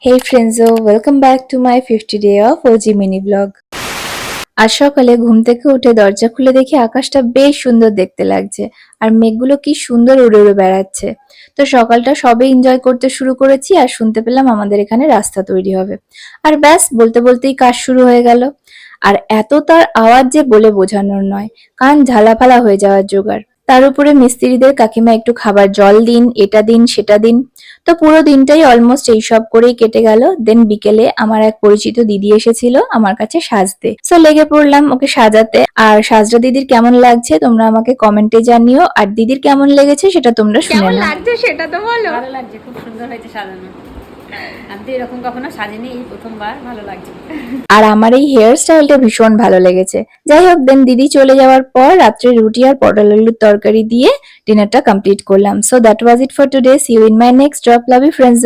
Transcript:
Hey friends, welcome back to my 50 day of OG mini vlog. আজ সকালে ঘুম থেকে উঠে দরজা খুলে দেখি আকাশটা বেশ সুন্দর দেখতে লাগছে আর মেঘগুলো কি সুন্দর উড়ে উড়ে বেড়াচ্ছে। তো সকালটা সবে এনজয় করতে শুরু করেছি আর শুনতে পেলাম আমাদের এখানে রাস্তা তৈরি হবে। আর ব্যাস বলতে বলতেই কাজ শুরু হয়ে গেল। আর এত তার আওয়াজ যে বলে বোঝানোর নয়, কান ঝালাফালা হয়ে যাওয়ার জোগাড়। তার উপরে মিস্ত্রিদের কাকিমা একটু খাবার জল দিন, এটা দিন সেটা দিন। তো পুরো দিনটাই অলমোস্ট এইসব করেই কেটে গেল। দেন বিকেলে আমার এক পরিচিত দিদি এসেছিল আমার কাছে সাজতে, সো লেগে পড়লাম ওকে সাজাতে। আর সাজটা দিদির কেমন লাগছে তোমরা আমাকে কমেন্টে জানিও, আর দিদির কেমন লেগেছে সেটা তোমরা শুনে কেমন নাও। লাগছে সেটা তো বলো। ভালো লাগছে, খুব সুন্দর হয়েছে সাজানো। আমি তো এরকম কখনো সাজিনি, এই প্রথমবার, ভালো লাগছে। আর আমার এই হেয়ার স্টাইলটা ভীষণ ভালো লেগেছে। যাই হোক, দেন দিদি চলে যাওয়ার পর রাত্রে রুটি আর পটল আলুর তরকারি দিয়ে ডিনারটা কমপ্লিট করলাম। So that was it for today. See you in my next drop. Love you friends.